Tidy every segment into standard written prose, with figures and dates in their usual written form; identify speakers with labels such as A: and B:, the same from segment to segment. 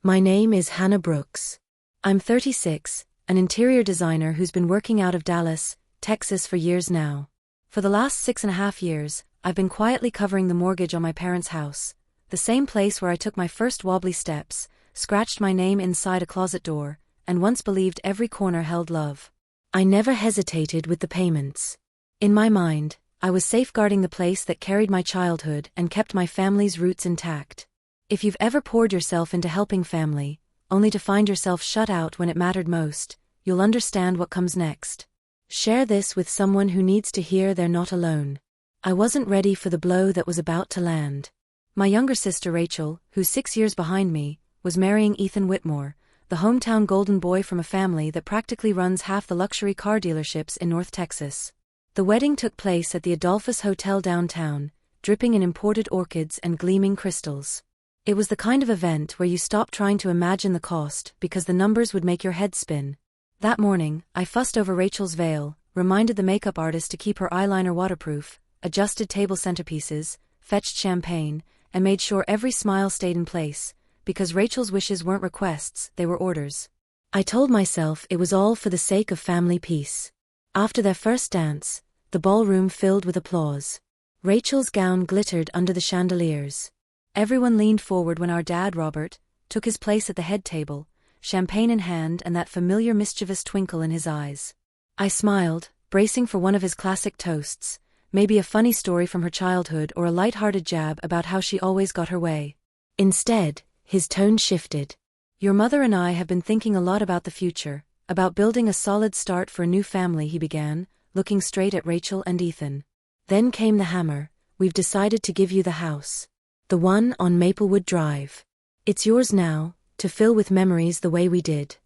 A: My name is Hannah Brooks. I'm 36, an interior designer who's been working out of Dallas, Texas for years now. For the last 6.5 years, I've been quietly covering the mortgage on my parents' house, the same place where I took my first wobbly steps, scratched my name inside a closet door, and once believed every corner held love. I never hesitated with the payments. In my mind, I was safeguarding the place that carried my childhood and kept my family's roots intact. If you've ever poured yourself into helping family, only to find yourself shut out when it mattered most, you'll understand what comes next. Share this with someone who needs to hear they're not alone. I wasn't ready for the blow that was about to land. My younger sister Rachel, who's 6 years behind me, was marrying Ethan Whitmore, the hometown golden boy from a family that practically runs half the luxury car dealerships in North Texas. The wedding took place at the Adolphus Hotel downtown, dripping in imported orchids and gleaming crystals. It was the kind of event where you stop trying to imagine the cost because the numbers would make your head spin. That morning, I fussed over Rachel's veil, reminded the makeup artist to keep her eyeliner waterproof, adjusted table centerpieces, fetched champagne, and made sure every smile stayed in place, because Rachel's wishes weren't requests, they were orders. I told myself it was all for the sake of family peace. After their first dance, the ballroom filled with applause. Rachel's gown glittered under the chandeliers. Everyone leaned forward when our dad, Robert, took his place at the head table, champagne in hand and that familiar mischievous twinkle in his eyes. I smiled, bracing for one of his classic toasts, maybe a funny story from her childhood or a light-hearted jab about how she always got her way. Instead, his tone shifted. Your mother and I have been thinking a lot about the future, about building a solid start for a new family, he began, looking straight at Rachel and Ethan. Then came the hammer. We've decided to give you the house. The one on Maplewood Drive. It's yours now, to fill with memories the way we did.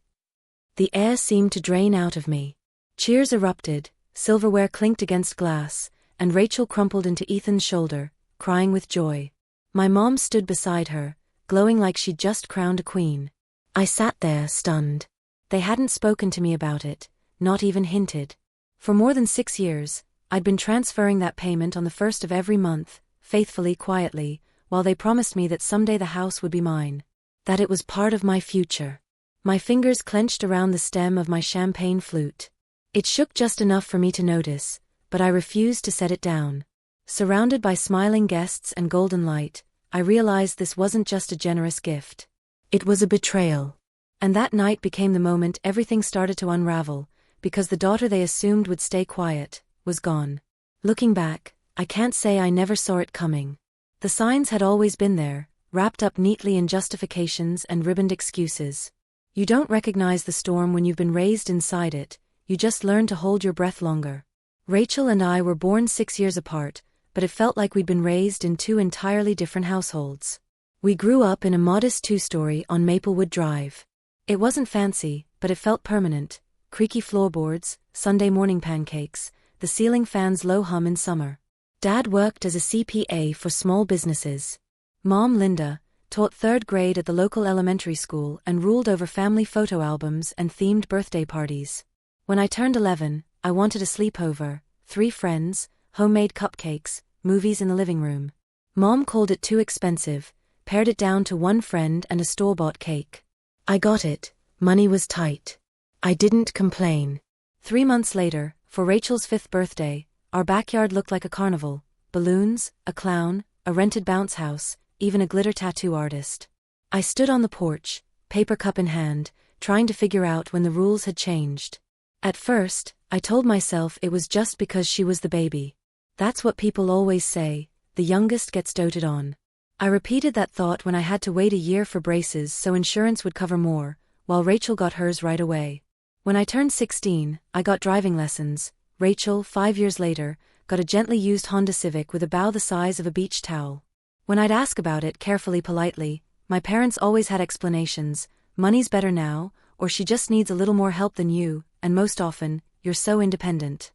A: The air seemed to drain out of me. Cheers erupted, silverware clinked against glass, and Rachel crumpled into Ethan's shoulder, crying with joy. My mom stood beside her, glowing like she'd just crowned a queen. I sat there, stunned. They hadn't spoken to me about it, not even hinted. For more than 6 years, I'd been transferring that payment on the first of every month, faithfully, quietly, while they promised me that someday the house would be mine. That it was part of my future. My fingers clenched around the stem of my champagne flute. It shook just enough for me to notice, but I refused to set it down. Surrounded by smiling guests and golden light, I realized this wasn't just a generous gift. It was a betrayal. And that night became the moment everything started to unravel, because the daughter they assumed would stay quiet, was gone. Looking back, I can't say I never saw it coming. The signs had always been there, wrapped up neatly in justifications and ribboned excuses. You don't recognize the storm when you've been raised inside it, you just learn to hold your breath longer. Rachel and I were born 6 years apart, but it felt like we'd been raised in 2 entirely different households. We grew up in a modest 2-story on Maplewood Drive. It wasn't fancy, but it felt permanent. Creaky floorboards, Sunday morning pancakes, the ceiling fan's low hum in summer. Dad worked as a CPA for small businesses. Mom, Linda, taught 3rd grade at the local elementary school and ruled over family photo albums and themed birthday parties. When I turned 11, I wanted a sleepover, 3 friends, homemade cupcakes, movies in the living room. Mom called it too expensive, pared it down to 1 friend and a store-bought cake. I got it, money was tight. I didn't complain. 3 months later, for Rachel's 5th birthday, our backyard looked like a carnival. Balloons, a clown, a rented bounce house, even a glitter tattoo artist. I stood on the porch, paper cup in hand, trying to figure out when the rules had changed. At first, I told myself it was just because she was the baby. That's what people always say, the youngest gets doted on. I repeated that thought when I had to wait a year for braces so insurance would cover more, while Rachel got hers right away. When I turned 16, I got driving lessons. Rachel, 5 years later, got a gently used Honda Civic with a bow the size of a beach towel. When I'd ask about it carefully, politely, my parents always had explanations. Money's better now, or she just needs a little more help than you, and most often, you're so independent.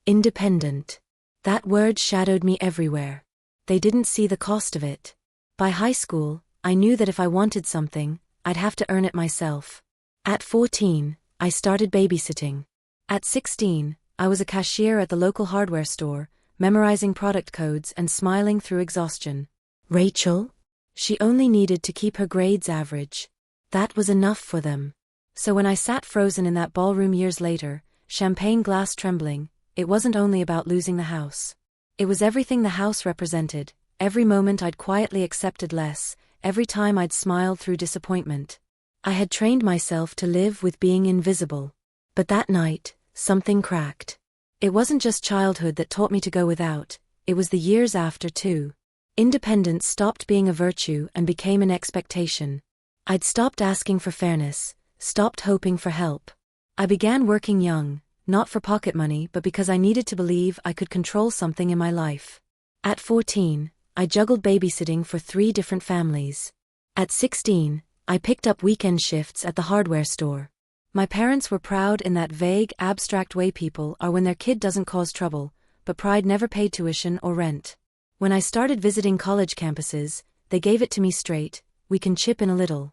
A: Independent. That word shadowed me everywhere. They didn't see the cost of it. By high school, I knew that if I wanted something, I'd have to earn it myself. At 14, I started babysitting. At 16, I was a cashier at the local hardware store, memorizing product codes and smiling through exhaustion. Rachel? She only needed to keep her grades average. That was enough for them. So when I sat frozen in that ballroom years later, champagne glass trembling, it wasn't only about losing the house. It was everything the house represented, every moment I'd quietly accepted less, every time I'd smiled through disappointment. I had trained myself to live with being invisible. But that night, something cracked. It wasn't just childhood that taught me to go without, it was the years after too. Independence stopped being a virtue and became an expectation. I'd stopped asking for fairness, stopped hoping for help. I began working young, not for pocket money but because I needed to believe I could control something in my life. At 14, I juggled babysitting for 3 different families. At 16, I picked up weekend shifts at the hardware store. My parents were proud in that vague, abstract way people are when their kid doesn't cause trouble, but pride never paid tuition or rent. When I started visiting college campuses, they gave it to me straight: we can chip in a little.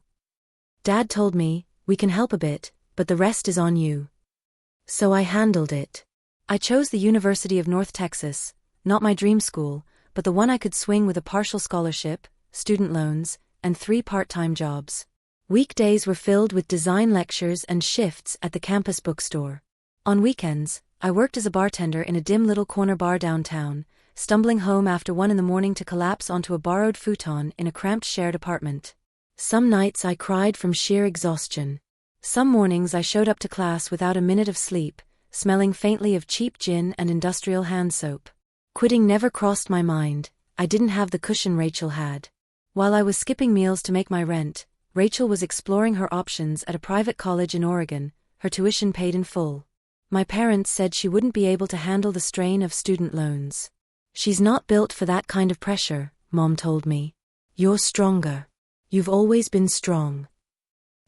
A: Dad told me, we can help a bit, but the rest is on you. So I handled it. I chose the University of North Texas, not my dream school, but the one I could swing with a partial scholarship, student loans, and 3 part-time jobs. Weekdays were filled with design lectures and shifts at the campus bookstore. On weekends, I worked as a bartender in a dim little corner bar downtown, stumbling home after 1 a.m. to collapse onto a borrowed futon in a cramped shared apartment. Some nights I cried from sheer exhaustion. Some mornings I showed up to class without a minute of sleep, smelling faintly of cheap gin and industrial hand soap. Quitting never crossed my mind, I didn't have the cushion Rachel had. While I was skipping meals to make my rent, Rachel was exploring her options at a private college in Oregon, her tuition paid in full. My parents said she wouldn't be able to handle the strain of student loans. "She's not built for that kind of pressure," Mom told me. "You're stronger. You've always been strong.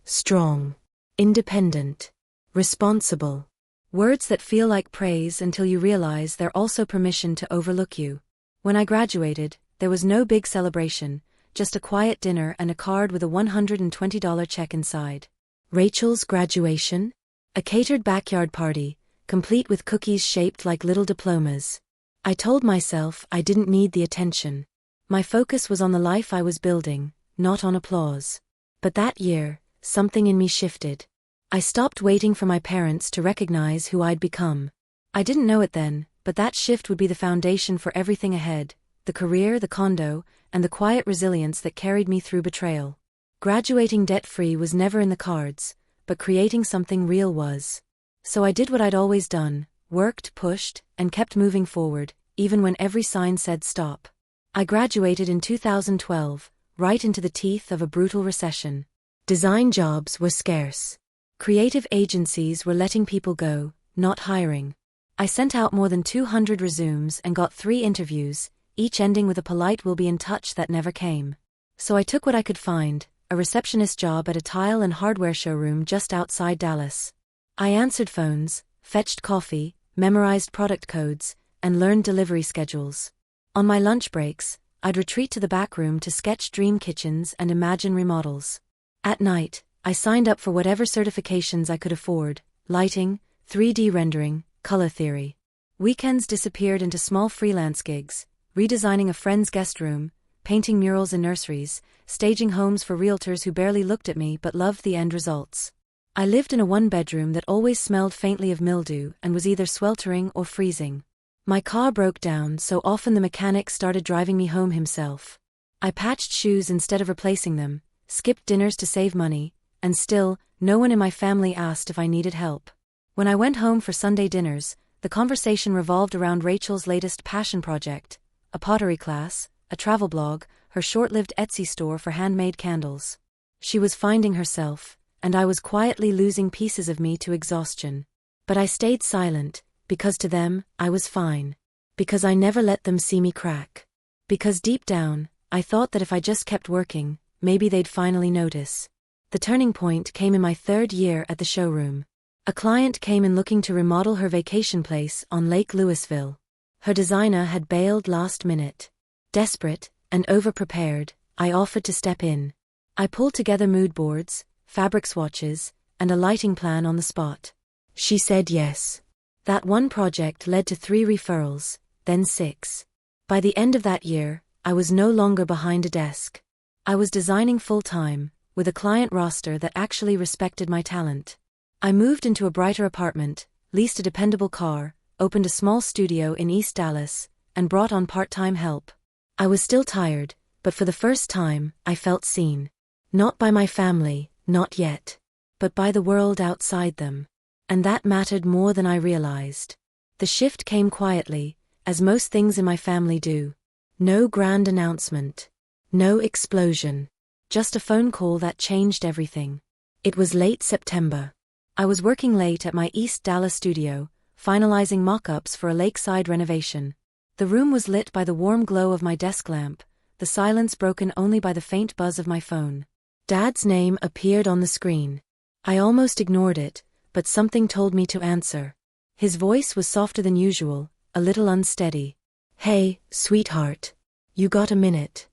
A: Strong. Independent. Responsible." Words that feel like praise until you realize they're also permission to overlook you. When I graduated, there was no big celebration, just a quiet dinner and a card with a $120 check inside. Rachel's graduation? A catered backyard party, complete with cookies shaped like little diplomas. I told myself I didn't need the attention. My focus was on the life I was building, not on applause. But that year, something in me shifted. I stopped waiting for my parents to recognize who I'd become. I didn't know it then, but that shift would be the foundation for everything ahead: the career, the condo, and the quiet resilience that carried me through betrayal. Graduating debt-free was never in the cards, but creating something real was. So I did what I'd always done: worked, pushed, and kept moving forward, even when every sign said stop. I graduated in 2012, right into the teeth of a brutal recession. Design jobs were scarce. Creative agencies were letting people go, not hiring. I sent out more than 200 resumes and got 3 interviews, each ending with a polite "we'll be in touch" that never came. So I took what I could find: a receptionist job at a tile and hardware showroom just outside Dallas. I answered phones, fetched coffee, memorized product codes, and learned delivery schedules. On my lunch breaks, I'd retreat to the back room to sketch dream kitchens and imagine remodels. At night, I signed up for whatever certifications I could afford: lighting, 3D rendering, color theory. Weekends disappeared into small freelance gigs, redesigning a friend's guest room, painting murals in nurseries, staging homes for realtors who barely looked at me but loved the end results. I lived in a 1-bedroom that always smelled faintly of mildew and was either sweltering or freezing. My car broke down so often the mechanic started driving me home himself. I patched shoes instead of replacing them, skipped dinners to save money, and still, no one in my family asked if I needed help. When I went home for Sunday dinners, the conversation revolved around Rachel's latest passion project: a pottery class, a travel blog, her short-lived Etsy store for handmade candles. She was finding herself, and I was quietly losing pieces of me to exhaustion. But I stayed silent, because to them, I was fine. Because I never let them see me crack. Because deep down, I thought that if I just kept working, maybe they'd finally notice. The turning point came in my 3rd year at the showroom. A client came in looking to remodel her vacation place on Lake Louisville. Her designer had bailed last minute. Desperate, and over-prepared, I offered to step in. I pulled together mood boards, fabric swatches, and a lighting plan on the spot. She said yes. That one project led to 3 referrals, then 6. By the end of that year, I was no longer behind a desk. I was designing full-time, with a client roster that actually respected my talent. I moved into a brighter apartment, leased a dependable car, opened a small studio in East Dallas, and brought on part-time help. I was still tired, but for the first time, I felt seen. Not by my family, not yet. But by the world outside them. And that mattered more than I realized. The shift came quietly, as most things in my family do. No grand announcement. No explosion. Just a phone call that changed everything. It was late September. I was working late at my East Dallas studio, finalizing mock-ups for a lakeside renovation. The room was lit by the warm glow of my desk lamp, the silence broken only by the faint buzz of my phone. Dad's name appeared on the screen. I almost ignored it, but something told me to answer. His voice was softer than usual, a little unsteady. "Hey, sweetheart. You got a minute?"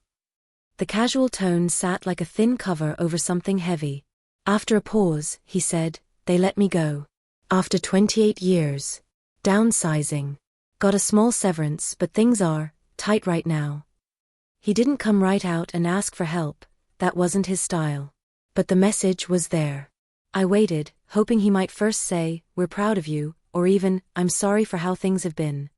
A: The casual tone sat like a thin cover over something heavy. After a pause, he said, "They let me go. After 28 years. Downsizing. Got a small severance, but things are tight right now." He didn't come right out and ask for help, that wasn't his style. But the message was there. I waited, hoping he might first say, "We're proud of you," or even, "I'm sorry for how things have been."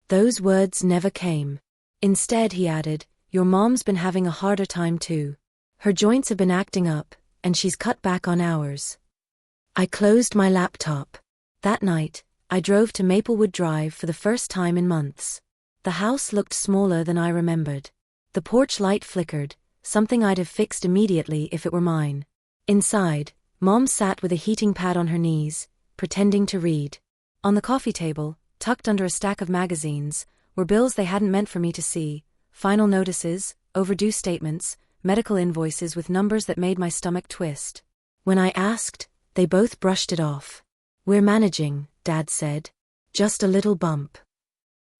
A: Those words never came. Instead, he added, "Your mom's been having a harder time too. Her joints have been acting up, and she's cut back on hours." I closed my laptop. That night, I drove to Maplewood Drive for the first time in months. The house looked smaller than I remembered. The porch light flickered, something I'd have fixed immediately if it were mine. Inside, Mom sat with a heating pad on her knees, pretending to read. On the coffee table, tucked under a stack of magazines, were bills they hadn't meant for me to see, final notices, overdue statements, medical invoices with numbers that made my stomach twist. When I asked, they both brushed it off. "We're managing," Dad said. "Just a little bump."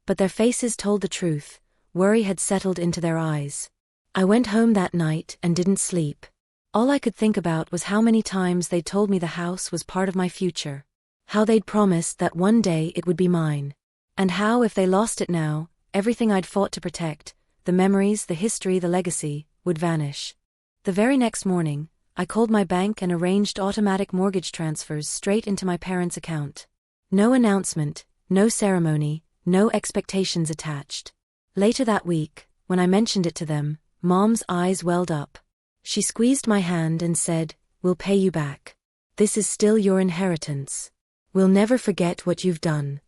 A: But their faces told the truth. Worry had settled into their eyes. I went home that night and didn't sleep. All I could think about was how many times they'd told me the house was part of my future. How they'd promised that one day it would be mine. And how, if they lost it now, everything I'd fought to protect, the memories, the history, the legacy, would vanish. The very next morning, I called my bank and arranged automatic mortgage transfers straight into my parents' account. No announcement, no ceremony, no expectations attached. Later that week, when I mentioned it to them, Mom's eyes welled up. She squeezed my hand and said, "We'll pay you back. This is still your inheritance. We'll never forget what you've done."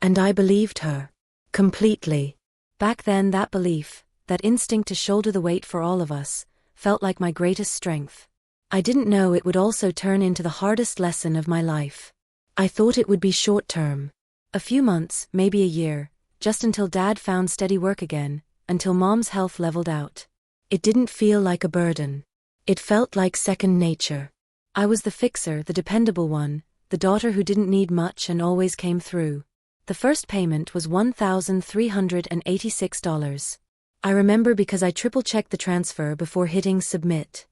A: And I believed her. Completely. Back then, that belief, that instinct to shoulder the weight for all of us, felt like my greatest strength. I didn't know it would also turn into the hardest lesson of my life. I thought it would be short-term. A few months, maybe a year, just until Dad found steady work again, until Mom's health leveled out. It didn't feel like a burden. It felt like second nature. I was the fixer, the dependable one, the daughter who didn't need much and always came through. The first payment was $1,386. I remember because I triple-checked the transfer before hitting submit.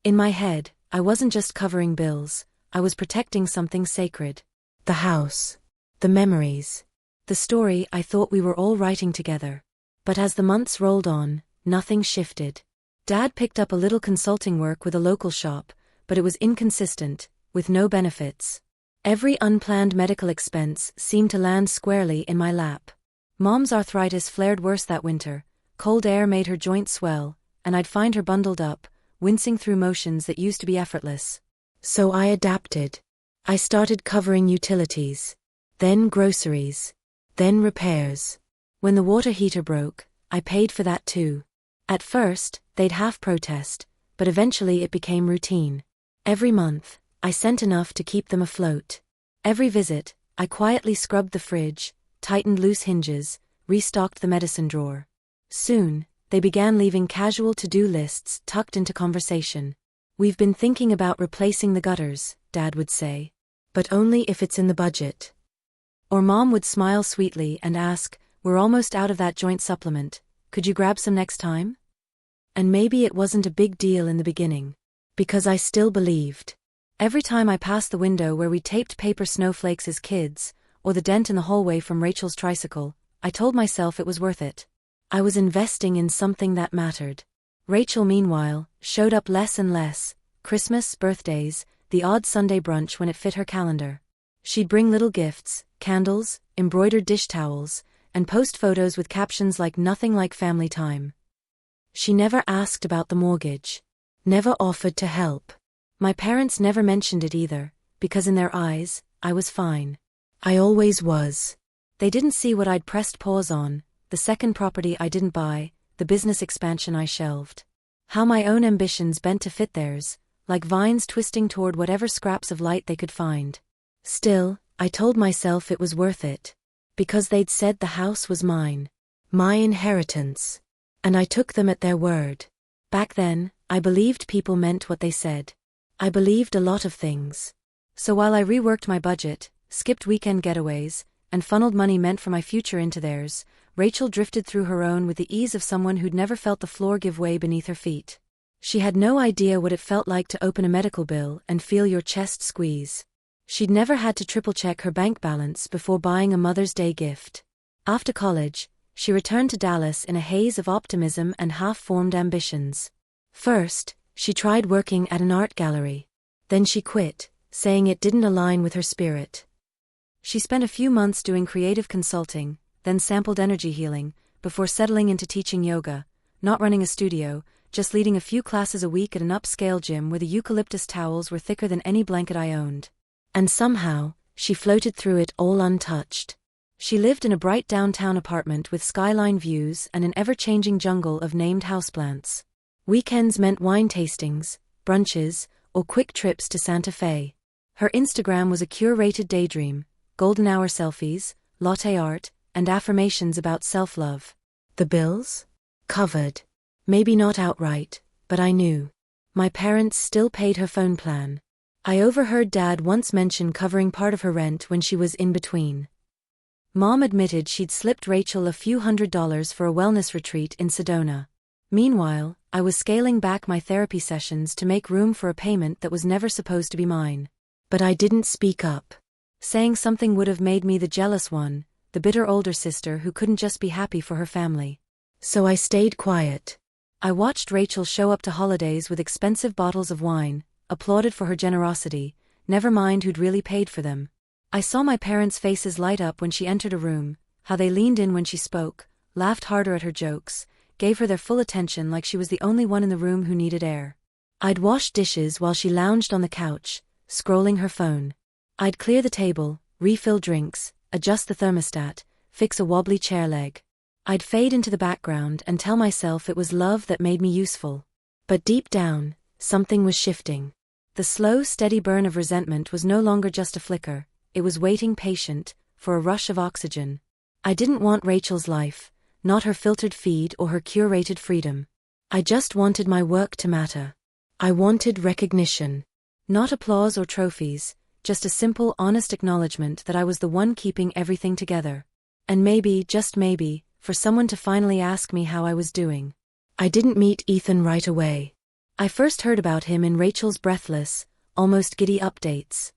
A: In my head, I wasn't just covering bills, I was protecting something sacred. The house. The memories. The story I thought we were all writing together. But as the months rolled on, nothing shifted. Dad picked up a little consulting work with a local shop, but it was inconsistent, with no benefits. Every unplanned medical expense seemed to land squarely in my lap. Mom's arthritis flared worse that winter, cold air made her joints swell, and I'd find her bundled up, wincing through motions that used to be effortless. So I adapted. I started covering utilities. Then groceries. Then repairs. When the water heater broke, I paid for that too. At first, they'd half protest, but eventually it became routine. Every month, I sent enough to keep them afloat. Every visit, I quietly scrubbed the fridge, tightened loose hinges, restocked the medicine drawer. Soon, they began leaving casual to-do lists tucked into conversation. "We've been thinking about replacing the gutters," Dad would say. "But only if it's in the budget." Or Mom would smile sweetly and ask, "We're almost out of that joint supplement. Could you grab some next time?" And maybe it wasn't a big deal in the beginning. Because I still believed. Every time I passed the window where we taped paper snowflakes as kids, or the dent in the hallway from Rachel's tricycle, I told myself it was worth it. I was investing in something that mattered. Rachel, meanwhile, showed up less and less: Christmas, birthdays, the odd Sunday brunch when it fit her calendar. She'd bring little gifts, candles, embroidered dish towels, and post photos with captions like "nothing like family time." She never asked about the mortgage. Never offered to help. My parents never mentioned it either, because in their eyes, I was fine. I always was. They didn't see what I'd pressed pause on: the second property I didn't buy, the business expansion I shelved. How my own ambitions bent to fit theirs, like vines twisting toward whatever scraps of light they could find. Still, I told myself it was worth it. Because they'd said the house was mine. My inheritance. And I took them at their word. Back then, I believed people meant what they said. I believed a lot of things. So while I reworked my budget, skipped weekend getaways, and funneled money meant for my future into theirs, Rachel drifted through her own with the ease of someone who'd never felt the floor give way beneath her feet. She had no idea what it felt like to open a medical bill and feel your chest squeeze. She'd never had to triple-check her bank balance before buying a Mother's Day gift. After college, she returned to Dallas in a haze of optimism and half-formed ambitions. First, she tried working at an art gallery. Then she quit, saying it didn't align with her spirit. She spent a few months doing creative consulting, then sampled energy healing, before settling into teaching yoga, not running a studio, just leading a few classes a week at an upscale gym where the eucalyptus towels were thicker than any blanket I owned. And somehow, she floated through it all untouched. She lived in a bright downtown apartment with skyline views and an ever-changing jungle of named houseplants. Weekends meant wine tastings, brunches, or quick trips to Santa Fe. Her Instagram was a curated daydream: golden hour selfies, latte art, and affirmations about self-love. The bills? Covered. Maybe not outright, but I knew. My parents still paid her phone plan. I overheard Dad once mention covering part of her rent when she was in between. Mom admitted she'd slipped Rachel a few $100s for a wellness retreat in Sedona. Meanwhile, I was scaling back my therapy sessions to make room for a payment that was never supposed to be mine. But I didn't speak up. Saying something would have made me the jealous one, the bitter older sister who couldn't just be happy for her family. So I stayed quiet. I watched Rachel show up to holidays with expensive bottles of wine, applauded for her generosity, never mind who'd really paid for them. I saw my parents' faces light up when she entered a room, how they leaned in when she spoke, laughed harder at her jokes, gave her their full attention like she was the only one in the room who needed air. I'd wash dishes while she lounged on the couch, scrolling her phone. I'd clear the table, refill drinks, adjust the thermostat, fix a wobbly chair leg. I'd fade into the background and tell myself it was love that made me useful. But deep down, something was shifting. The slow, steady burn of resentment was no longer just a flicker, it was waiting patient, for a rush of oxygen. I didn't want Rachel's life, not her filtered feed or her curated freedom. I just wanted my work to matter. I wanted recognition. Not applause or trophies, just a simple, honest acknowledgement that I was the one keeping everything together. And maybe, just maybe, for someone to finally ask me how I was doing. I didn't meet Ethan right away. I first heard about him in Rachel's breathless, almost giddy updates.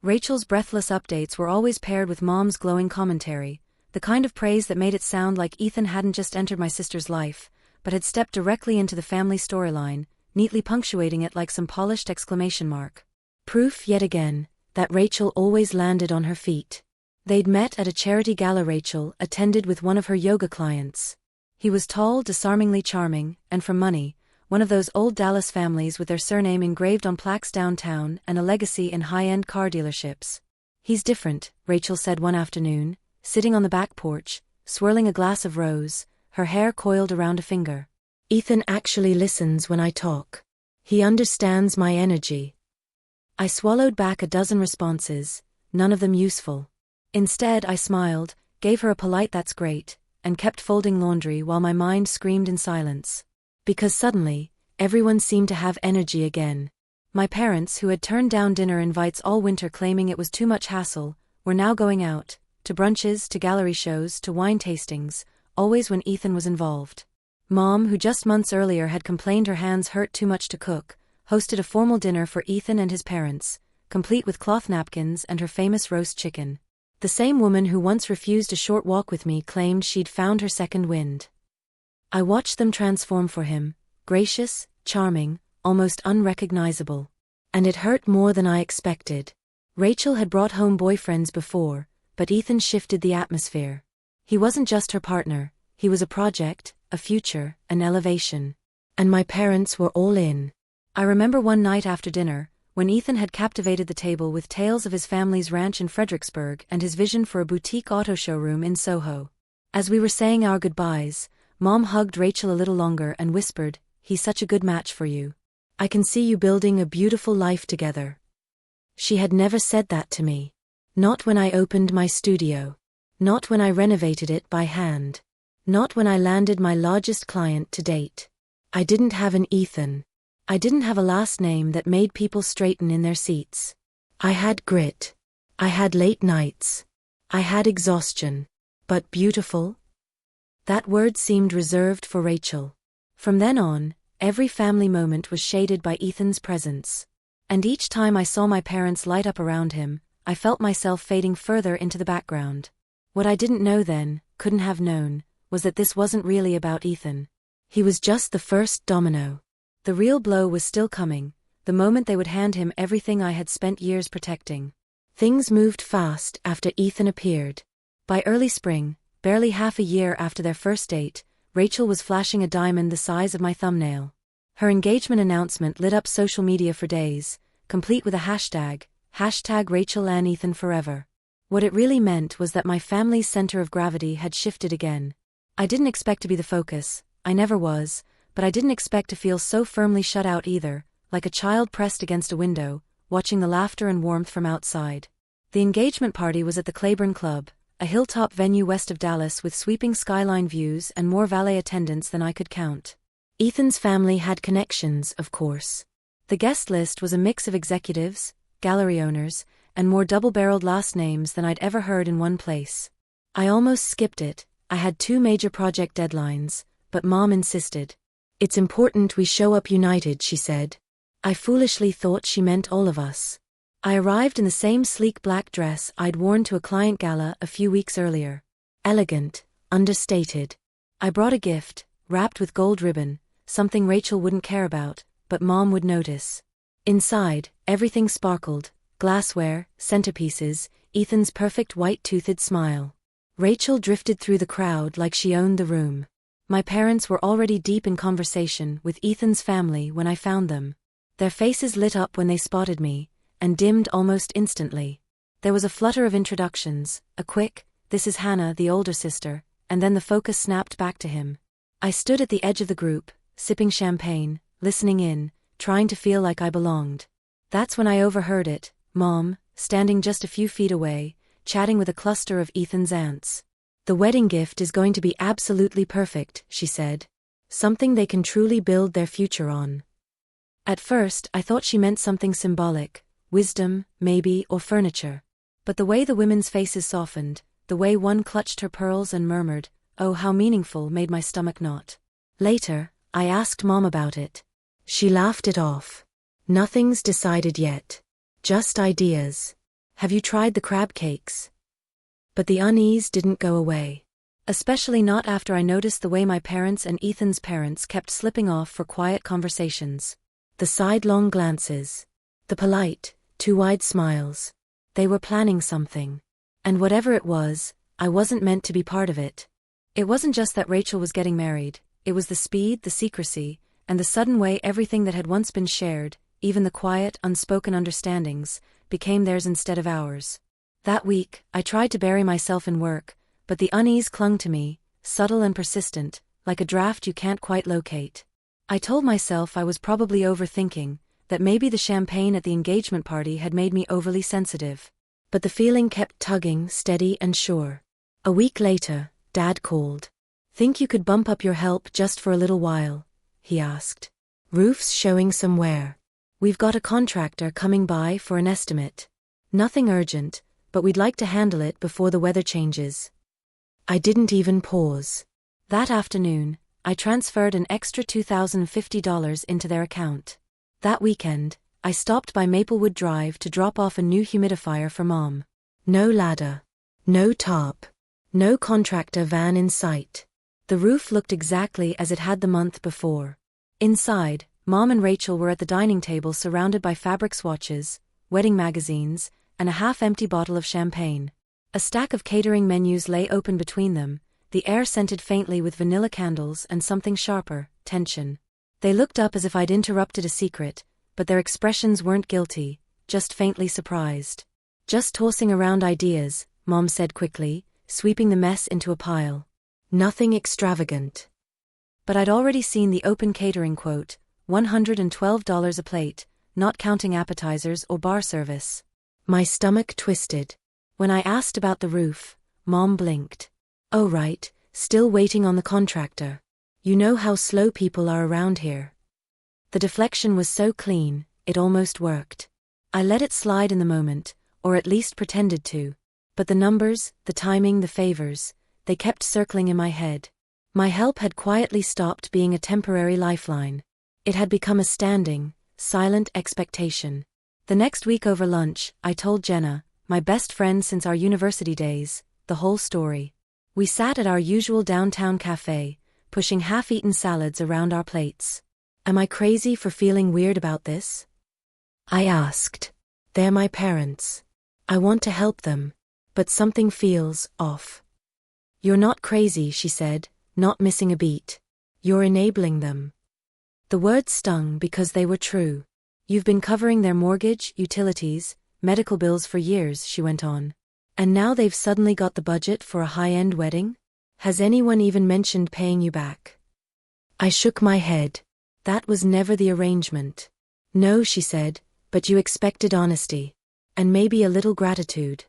A: Rachel's breathless updates were always paired with Mom's glowing commentary, the kind of praise that made it sound like Ethan hadn't just entered my sister's life, but had stepped directly into the family storyline, neatly punctuating it like some polished exclamation mark. Proof, yet again, that Rachel always landed on her feet. They'd met at a charity gala Rachel attended with one of her yoga clients. He was tall, disarmingly charming, and from money, one of those old Dallas families with their surname engraved on plaques downtown and a legacy in high-end car dealerships. He's different, Rachel said one afternoon, sitting on the back porch, swirling a glass of rose, her hair coiled around a finger. Ethan actually listens when I talk. He understands my energy. I swallowed back a dozen responses, none of them useful. Instead, I smiled, gave her a polite "that's great," and kept folding laundry while my mind screamed in silence. Because suddenly, everyone seemed to have energy again. My parents, who had turned down dinner invites all winter claiming it was too much hassle, were now going out, to brunches, to gallery shows, to wine tastings, always when Ethan was involved. Mom, who just months earlier had complained her hands hurt too much to cook, hosted a formal dinner for Ethan and his parents, complete with cloth napkins and her famous roast chicken. The same woman who once refused a short walk with me claimed she'd found her second wind. I watched them transform for him, gracious, charming, almost unrecognizable. And it hurt more than I expected. Rachel had brought home boyfriends before, but Ethan shifted the atmosphere. He wasn't just her partner, he was a project, a future, an elevation. And my parents were all in. I remember one night after dinner, when Ethan had captivated the table with tales of his family's ranch in Fredericksburg and his vision for a boutique auto showroom in Soho. As we were saying our goodbyes, Mom hugged Rachel a little longer and whispered, "He's such a good match for you. I can see you building a beautiful life together." She had never said that to me. Not when I opened my studio. Not when I renovated it by hand. Not when I landed my largest client to date. I didn't have an Ethan. I didn't have a last name that made people straighten in their seats. I had grit. I had late nights. I had exhaustion. But beautiful? That word seemed reserved for Rachel. From then on, every family moment was shaded by Ethan's presence. And each time I saw my parents light up around him, I felt myself fading further into the background. What I didn't know then, couldn't have known, was that this wasn't really about Ethan. He was just the first domino. The real blow was still coming, the moment they would hand him everything I had spent years protecting. Things moved fast after Ethan appeared. By early spring, barely half a year after their first date, Rachel was flashing a diamond the size of my thumbnail. Her engagement announcement lit up social media for days, complete with a hashtag #RachelAndEthanForever. What it really meant was that my family's center of gravity had shifted again. I didn't expect to be the focus, I never was, but I didn't expect to feel so firmly shut out either, like a child pressed against a window, watching the laughter and warmth from outside. The engagement party was at the Claiborne Club, a hilltop venue west of Dallas with sweeping skyline views and more valet attendants than I could count. Ethan's family had connections, of course. The guest list was a mix of executives, gallery owners, and more double-barreled last names than I'd ever heard in one place. I almost skipped it. I had 2 major project deadlines, but Mom insisted. "It's important we show up united," she said. I foolishly thought she meant all of us. I arrived in the same sleek black dress I'd worn to a client gala a few weeks earlier. Elegant, understated. I brought a gift, wrapped with gold ribbon, something Rachel wouldn't care about, but Mom would notice. Inside, everything sparkled, glassware, centerpieces, Ethan's perfect white-toothed smile. Rachel drifted through the crowd like she owned the room. My parents were already deep in conversation with Ethan's family when I found them. Their faces lit up when they spotted me, and dimmed almost instantly. There was a flutter of introductions, a quick, "This is Hannah, the older sister," and then the focus snapped back to him. I stood at the edge of the group, sipping champagne, listening in, trying to feel like I belonged. That's when I overheard it, Mom, standing just a few feet away, chatting with a cluster of Ethan's aunts. "The wedding gift is going to be absolutely perfect," she said. "Something they can truly build their future on." At first, I thought she meant something symbolic, wisdom, maybe, or furniture. But the way the women's faces softened, the way one clutched her pearls and murmured, "Oh, how meaningful," made my stomach knot. Later, I asked Mom about it. She laughed it off. "Nothing's decided yet. Just ideas. Have you tried the crab cakes?" But the unease didn't go away. Especially not after I noticed the way my parents and Ethan's parents kept slipping off for quiet conversations. The sidelong glances. The polite, too wide smiles. They were planning something. And whatever it was, I wasn't meant to be part of it. It wasn't just that Rachel was getting married, it was the speed, the secrecy, and the sudden way everything that had once been shared, even the quiet, unspoken understandings, became theirs instead of ours. That week, I tried to bury myself in work, but the unease clung to me, subtle and persistent, like a draft you can't quite locate. I told myself I was probably overthinking, that maybe the champagne at the engagement party had made me overly sensitive. But the feeling kept tugging, steady and sure. A week later, Dad called. "Think you could bump up your help just for a little while?" he asked. "Roof's showing some wear. We've got a contractor coming by for an estimate. Nothing urgent, but we'd like to handle it before the weather changes." I didn't even pause. That afternoon, I transferred an extra $2,050 into their account. That weekend, I stopped by Maplewood Drive to drop off a new humidifier for Mom. No ladder. No tarp. No contractor van in sight. The roof looked exactly as it had the month before. Inside, Mom and Rachel were at the dining table surrounded by fabric swatches, wedding magazines, and a half-empty bottle of champagne. A stack of catering menus lay open between them, the air scented faintly with vanilla candles and something sharper, tension. They looked up as if I'd interrupted a secret, but their expressions weren't guilty, just faintly surprised. "Just tossing around ideas," Mom said quickly, sweeping the mess into a pile. "Nothing extravagant." But I'd already seen the open catering quote, $112 a plate, not counting appetizers or bar service. My stomach twisted. When I asked about the roof, Mom blinked. "Oh right, still waiting on the contractor. You know how slow people are around here." The deflection was so clean, it almost worked. I let it slide in the moment, or at least pretended to. But the numbers, the timing, the favors, they kept circling in my head. My help had quietly stopped being a temporary lifeline. It had become a standing, silent expectation. The next week over lunch, I told Jenna, my best friend since our university days, the whole story. We sat at our usual downtown cafe, pushing half-eaten salads around our plates. "Am I crazy for feeling weird about this?" I asked. "They're my parents. I want to help them, but something feels off." "You're not crazy," she said, not missing a beat. "You're enabling them." The words stung because they were true. "You've been covering their mortgage, utilities, medical bills for years," she went on. "And now they've suddenly got the budget for a high-end wedding? Has anyone even mentioned paying you back?" I shook my head. "That was never the arrangement." "No," she said, "but you expected honesty. And maybe a little gratitude."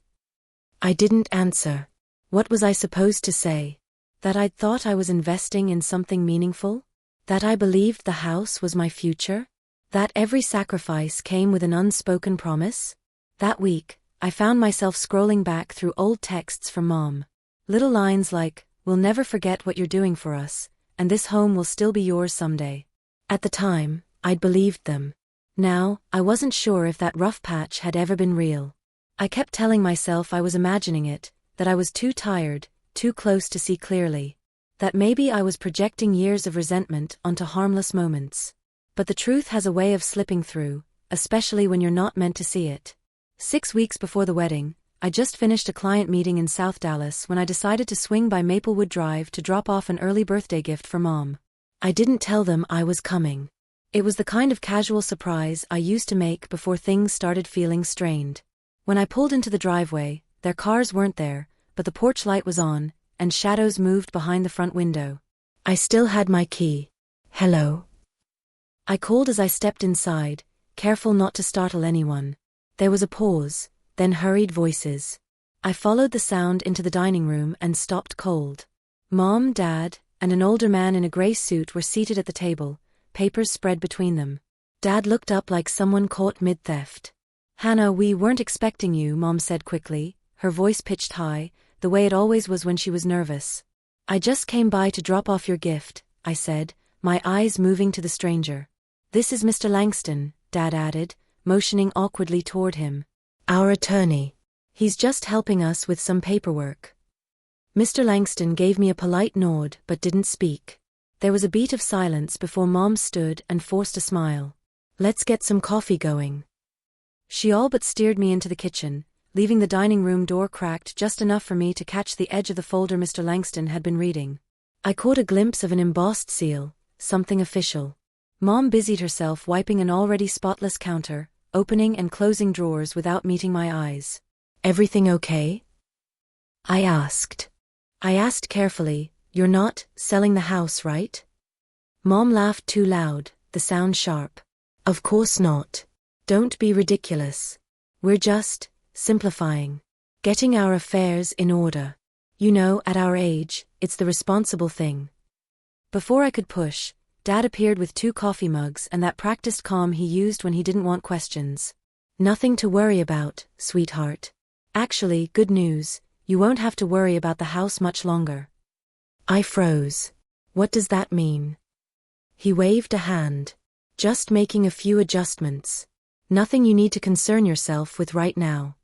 A: I didn't answer. What was I supposed to say? That I'd thought I was investing in something meaningful? That I believed the house was my future? That every sacrifice came with an unspoken promise? That week, I found myself scrolling back through old texts from Mom. Little lines like, "We'll never forget what you're doing for us, and this home will still be yours someday." At the time, I'd believed them. Now, I wasn't sure if that rough patch had ever been real. I kept telling myself I was imagining it, that I was too tired, too close to see clearly. That maybe I was projecting years of resentment onto harmless moments. But the truth has a way of slipping through, especially when you're not meant to see it. 6 weeks before the wedding, I just finished a client meeting in South Dallas when I decided to swing by Maplewood Drive to drop off an early birthday gift for Mom. I didn't tell them I was coming. It was the kind of casual surprise I used to make before things started feeling strained. When I pulled into the driveway, their cars weren't there, but the porch light was on, and shadows moved behind the front window. I still had my key. "Hello?" I called as I stepped inside, careful not to startle anyone. There was a pause, then hurried voices. I followed the sound into the dining room and stopped cold. Mom, Dad, and an older man in a gray suit were seated at the table, papers spread between them. Dad looked up like someone caught mid-theft. "Hannah, we weren't expecting you," Mom said quickly, her voice pitched high, the way it always was when she was nervous. "I just came by to drop off your gift," I said, my eyes moving to the stranger. "This is Mr. Langston," Dad added, motioning awkwardly toward him. "Our attorney. He's just helping us with some paperwork." Mr. Langston gave me a polite nod but didn't speak. There was a beat of silence before Mom stood and forced a smile. "Let's get some coffee going." She all but steered me into the kitchen, leaving the dining room door cracked just enough for me to catch the edge of the folder Mr. Langston had been reading. I caught a glimpse of an embossed seal, something official. Mom busied herself wiping an already spotless counter, opening and closing drawers without meeting my eyes. "Everything okay?" I asked. I asked carefully, "You're not selling the house, right?" Mom laughed too loud, the sound sharp. "Of course not. Don't be ridiculous. We're just simplifying. Getting our affairs in order. You know, at our age, it's the responsible thing." Before I could push, Dad appeared with 2 coffee mugs and that practiced calm he used when he didn't want questions. "Nothing to worry about, sweetheart. Actually, good news, you won't have to worry about the house much longer." I froze. "What does that mean?" He waved a hand. "Just making a few adjustments. Nothing you need to concern yourself with right now."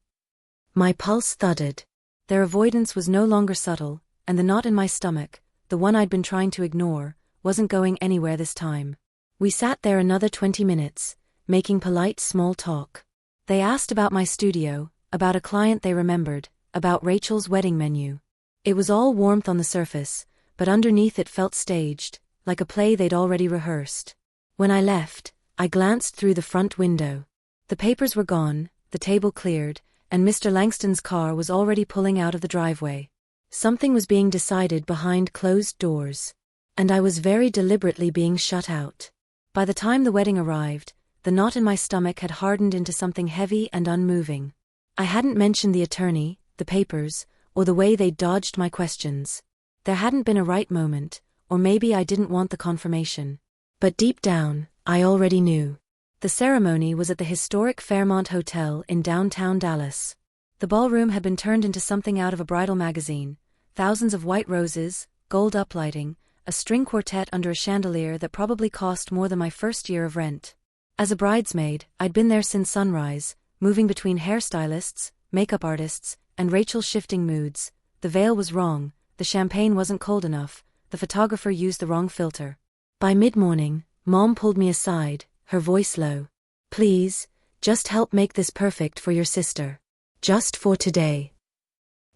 A: My pulse thudded. Their avoidance was no longer subtle, and the knot in my stomach, the one I'd been trying to ignore, wasn't going anywhere this time. We sat there another 20 minutes, making polite small talk. They asked about my studio, about a client they remembered, about Rachel's wedding menu. It was all warmth on the surface, but underneath it felt staged, like a play they'd already rehearsed. When I left, I glanced through the front window. The papers were gone, the table cleared, and Mr. Langston's car was already pulling out of the driveway. Something was being decided behind closed doors. And I was very deliberately being shut out. By the time the wedding arrived, the knot in my stomach had hardened into something heavy and unmoving. I hadn't mentioned the attorney, the papers, or the way they'd dodged my questions. There hadn't been a right moment, or maybe I didn't want the confirmation. But deep down, I already knew. The ceremony was at the historic Fairmont Hotel in downtown Dallas. The ballroom had been turned into something out of a bridal magazine. Thousands of white roses, gold uplighting, a string quartet under a chandelier that probably cost more than my first year of rent. As a bridesmaid, I'd been there since sunrise, moving between hairstylists, makeup artists, and Rachel's shifting moods. The veil was wrong, the champagne wasn't cold enough, the photographer used the wrong filter. By mid-morning, Mom pulled me aside, her voice low. "Please, just help make this perfect for your sister. Just for today."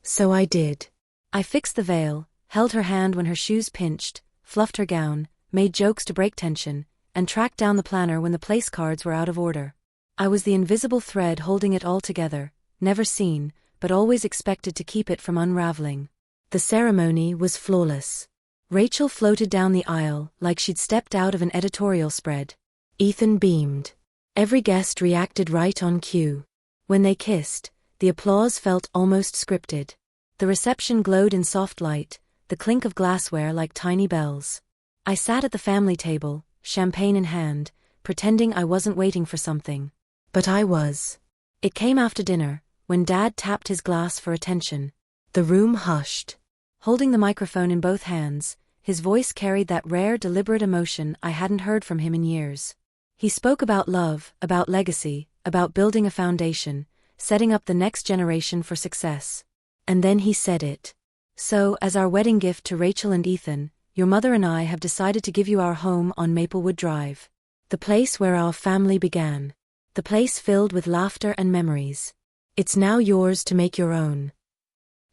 A: So I did. I fixed the veil, held her hand when her shoes pinched, fluffed her gown, made jokes to break tension, and tracked down the planner when the place cards were out of order. I was the invisible thread holding it all together, never seen, but always expected to keep it from unraveling. The ceremony was flawless. Rachel floated down the aisle like she'd stepped out of an editorial spread. Ethan beamed. Every guest reacted right on cue. When they kissed, the applause felt almost scripted. The reception glowed in soft light, the clink of glassware like tiny bells. I sat at the family table, champagne in hand, pretending I wasn't waiting for something. But I was. It came after dinner, when Dad tapped his glass for attention. The room hushed. Holding the microphone in both hands, his voice carried that rare deliberate emotion I hadn't heard from him in years. He spoke about love, about legacy, about building a foundation, setting up the next generation for success. And then he said it. "So, as our wedding gift to Rachel and Ethan, your mother and I have decided to give you our home on Maplewood Drive. The place where our family began. The place filled with laughter and memories. It's now yours to make your own."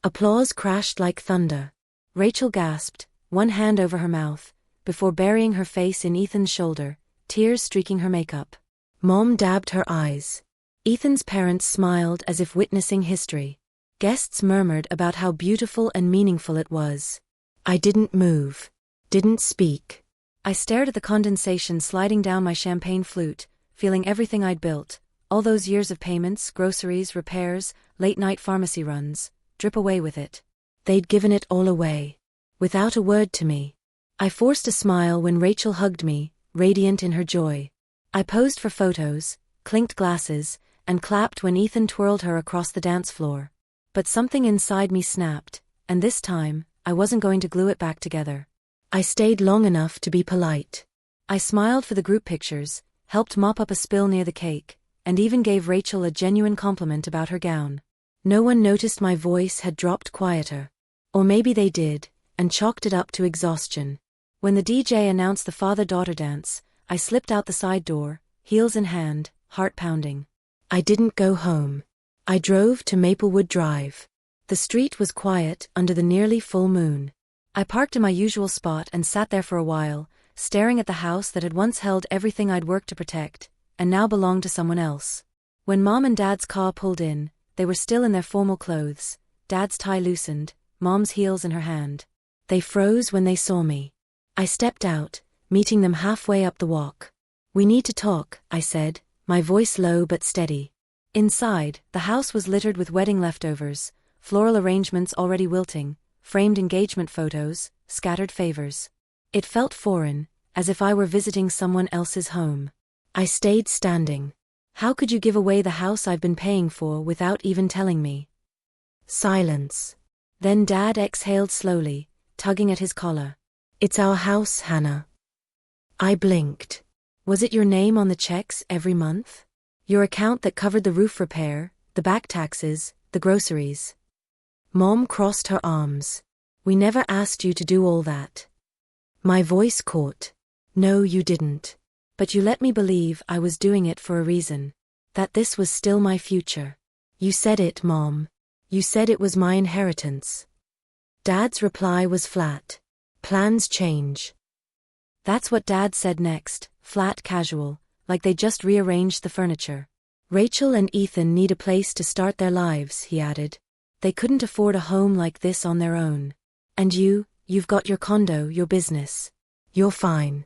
A: Applause crashed like thunder. Rachel gasped, one hand over her mouth, before burying her face in Ethan's shoulder, tears streaking her makeup. Mom dabbed her eyes. Ethan's parents smiled as if witnessing history. Guests murmured about how beautiful and meaningful it was. I didn't move. Didn't speak. I stared at the condensation sliding down my champagne flute, feeling everything I'd built, all those years of payments, groceries, repairs, late-night pharmacy runs, drip away with it. They'd given it all away. Without a word to me. I forced a smile when Rachel hugged me, radiant in her joy. I posed for photos, clinked glasses, and clapped when Ethan twirled her across the dance floor. But something inside me snapped, and this time, I wasn't going to glue it back together. I stayed long enough to be polite. I smiled for the group pictures, helped mop up a spill near the cake, and even gave Rachel a genuine compliment about her gown. No one noticed my voice had dropped quieter. Or maybe they did, and chalked it up to exhaustion. When the DJ announced the father-daughter dance, I slipped out the side door, heels in hand, heart pounding. I didn't go home. I drove to Maplewood Drive. The street was quiet under the nearly full moon. I parked in my usual spot and sat there for a while, staring at the house that had once held everything I'd worked to protect, and now belonged to someone else. When Mom and Dad's car pulled in, they were still in their formal clothes, Dad's tie loosened, Mom's heels in her hand. They froze when they saw me. I stepped out, meeting them halfway up the walk. "We need to talk," I said, my voice low but steady. Inside, the house was littered with wedding leftovers, floral arrangements already wilting, framed engagement photos, scattered favors. It felt foreign, as if I were visiting someone else's home. I stayed standing. "How could you give away the house I've been paying for without even telling me?" Silence. Then Dad exhaled slowly, tugging at his collar. "It's our house, Hannah." I blinked. "Was it your name on the checks every month? Your account that covered the roof repair, the back taxes, the groceries?" Mom crossed her arms. "We never asked you to do all that." My voice caught. "No, you didn't. But you let me believe I was doing it for a reason. That this was still my future. You said it, Mom. You said it was my inheritance. Dad's reply was flat. Plans change. That's what Dad said next, flat casual, like they just rearranged the furniture. Rachel and Ethan need a place to start their lives, he added. They couldn't afford a home like this on their own. And you've got your condo, your business. You're fine.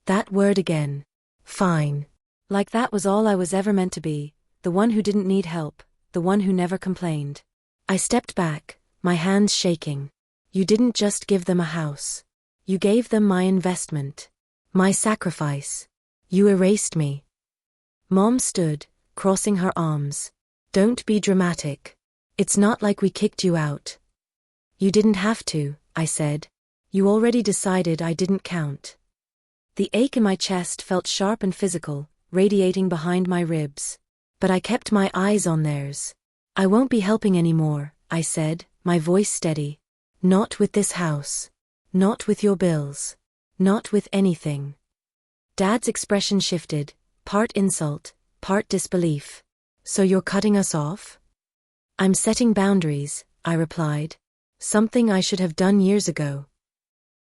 A: That word again. Fine. Like that was all I was ever meant to be, the one who didn't need help, the one who never complained. I stepped back, my hands shaking. You didn't just give them a house. You gave them my investment. My sacrifice. You erased me. Mom stood, crossing her arms. Don't be dramatic. It's not like we kicked you out. You didn't have to, I said. You already decided I didn't count. The ache in my chest felt sharp and physical, radiating behind my ribs. But I kept my eyes on theirs. I won't be helping anymore, I said, my voice steady. Not with this house. Not with your bills. Not with anything. Dad's expression shifted, part insult, part disbelief. So you're cutting us off? I'm setting boundaries, I replied. Something I should have done years ago.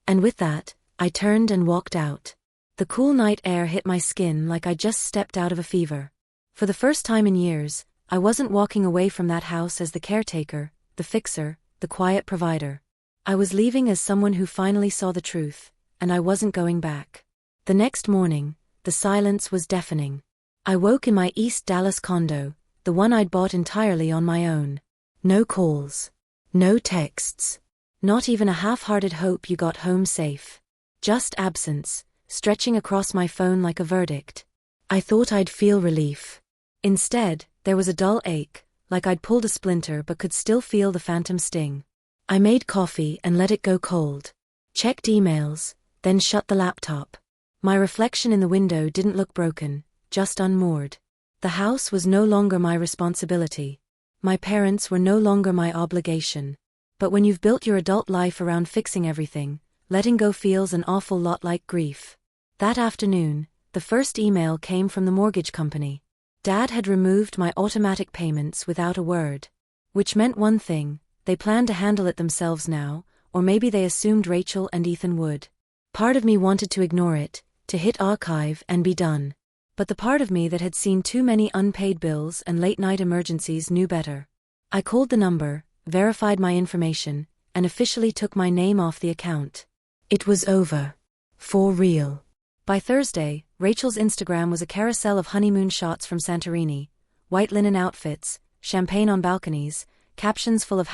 A: And with that, I turned and walked out. The cool night air hit my skin like I just stepped out of a fever. For the first time in years, I wasn't walking away from that house as the caretaker, the fixer, the quiet provider. I was leaving as someone who finally saw the truth, and I wasn't going back. The next morning, the silence was deafening. I woke in my East Dallas condo, the one I'd bought entirely on my own. No calls. No texts. Not even a half-hearted hope you got home safe. Just absence, stretching across my phone like a verdict. I thought I'd feel relief. Instead, there was a dull ache, like I'd pulled a splinter but could still feel the phantom sting. I made coffee and let it go cold. Checked emails, then shut the laptop. My reflection in the window didn't look broken, just unmoored. The house was no longer my responsibility. My parents were no longer my obligation. But when you've built your adult life around fixing everything, letting go feels an awful lot like grief. That afternoon, the first email came from the mortgage company. Dad had removed my automatic payments without a word. Which meant one thing, they planned to handle it themselves now, or maybe they assumed Rachel and Ethan would. Part of me wanted to ignore it, to hit archive and be done. But the part of me that had seen too many unpaid bills and late-night emergencies knew better. I called the number, verified my information, and officially took my name off the account. It was over. For real. By Thursday, Rachel's Instagram was a carousel of honeymoon shots from Santorini, white linen outfits, champagne on balconies, captions full of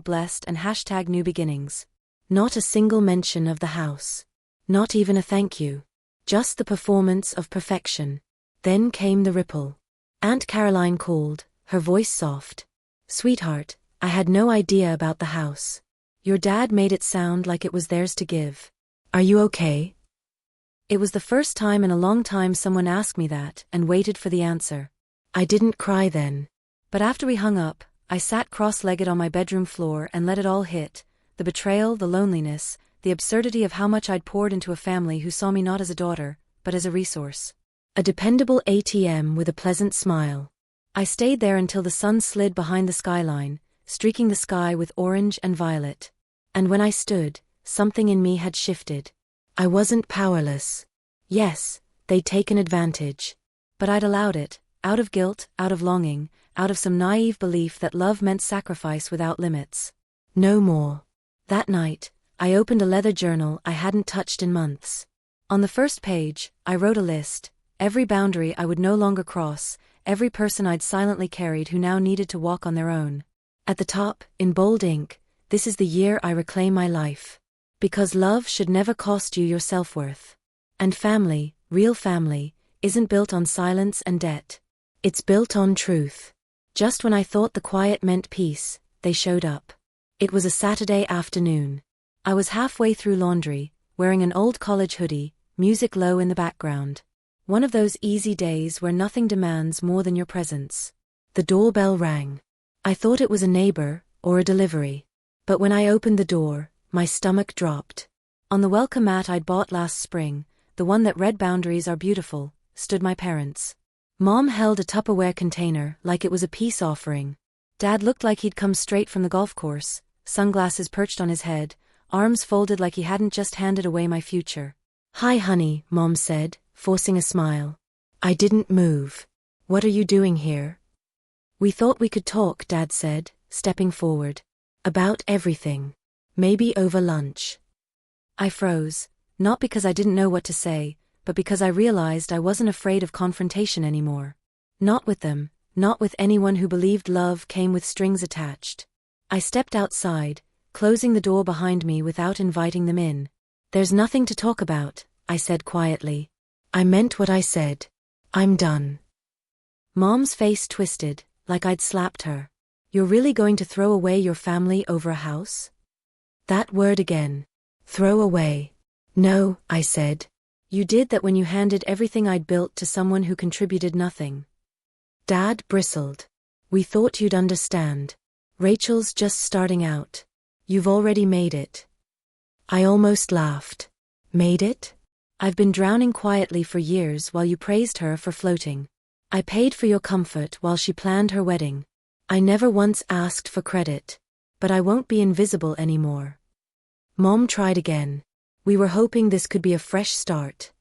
A: #blessed and #new beginnings. Not a single mention of the house. Not even a thank you. Just the performance of perfection. Then came the ripple. Aunt Caroline called, her voice soft. Sweetheart, I had no idea about the house. Your dad made it sound like it was theirs to give. Are you okay? It was the first time in a long time someone asked me that and waited for the answer. I didn't cry then. But after we hung up, I sat cross-legged on my bedroom floor and let it all hit. The betrayal, the loneliness, the absurdity of how much I'd poured into a family who saw me not as a daughter, but as a resource. A dependable ATM with a pleasant smile. I stayed there until the sun slid behind the skyline, streaking the sky with orange and violet. And when I stood, something in me had shifted. I wasn't powerless. Yes, they'd taken advantage. But I'd allowed it, out of guilt, out of longing, out of some naive belief that love meant sacrifice without limits. No more. That night, I opened a leather journal I hadn't touched in months. On the first page, I wrote a list, every boundary I would no longer cross, every person I'd silently carried who now needed to walk on their own. At the top, in bold ink, this is the year I reclaim my life. Because love should never cost you your self-worth. And family, real family, isn't built on silence and debt. It's built on truth. Just when I thought the quiet meant peace, they showed up. It was a Saturday afternoon. I was halfway through laundry, wearing an old college hoodie, music low in the background. One of those easy days where nothing demands more than your presence. The doorbell rang. I thought it was a neighbor, or a delivery. But when I opened the door, my stomach dropped. On the welcome mat I'd bought last spring, the one that read "Boundaries are beautiful," stood my parents. Mom held a Tupperware container like it was a peace offering. Dad looked like he'd come straight from the golf course, sunglasses perched on his head, arms folded like he hadn't just handed away my future. "Hi honey," Mom said, forcing a smile. I didn't move. "What are you doing here?" "We thought we could talk," Dad said, stepping forward. "About everything. Maybe over lunch." I froze, not because I didn't know what to say, but because I realized I wasn't afraid of confrontation anymore. Not with them, not with anyone who believed love came with strings attached. I stepped outside, closing the door behind me without inviting them in. "There's nothing to talk about," I said quietly. "I meant what I said. I'm done." Mom's face twisted, like I'd slapped her. "You're really going to throw away your family over a house?" That word again. Throw away. "No," I said. "You did that when you handed everything I'd built to someone who contributed nothing." Dad bristled. "We thought you'd understand. Rachel's just starting out. You've already made it." I almost laughed. "Made it? I've been drowning quietly for years while you praised her for floating. I paid for your comfort while she planned her wedding. I never once asked for credit. But I won't be invisible anymore." Mom tried again. "We were hoping this could be a fresh start."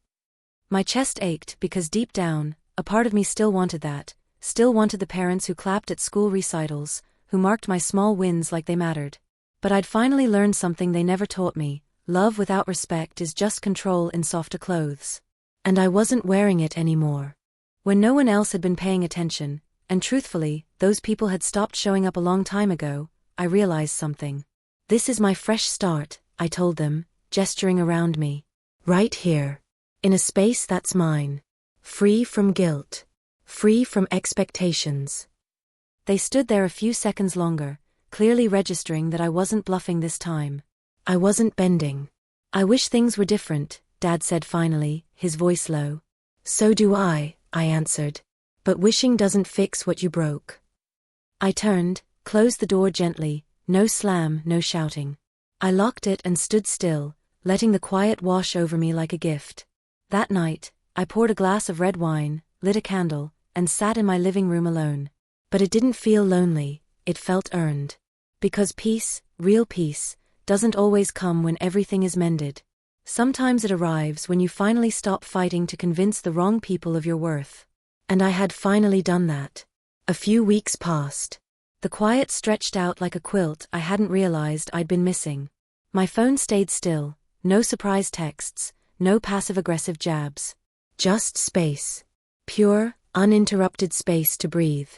A: My chest ached because deep down, a part of me still wanted that, still wanted the parents who clapped at school recitals, who marked my small wins like they mattered. But I'd finally learned something they never taught me: love without respect is just control in softer clothes. And I wasn't wearing it anymore. When no one else had been paying attention, and truthfully, those people had stopped showing up a long time ago, I realized something. "This is my fresh start," I told them, gesturing around me. "Right here. In a space that's mine. Free from guilt. Free from expectations." They stood there a few seconds longer, clearly registering that I wasn't bluffing this time. I wasn't bending. "I wish things were different," Dad said finally, his voice low. "So do I answered. "But wishing doesn't fix what you broke." I turned, closed the door gently, no slam, no shouting. I locked it and stood still, letting the quiet wash over me like a gift. That night, I poured a glass of red wine, lit a candle, and sat in my living room alone. But it didn't feel lonely, it felt earned. Because peace, real peace, doesn't always come when everything is mended. Sometimes it arrives when you finally stop fighting to convince the wrong people of your worth. And I had finally done that. A few weeks passed. The quiet stretched out like a quilt I hadn't realized I'd been missing. My phone stayed still, no surprise texts, no passive-aggressive jabs. Just space. Pure, uninterrupted space to breathe.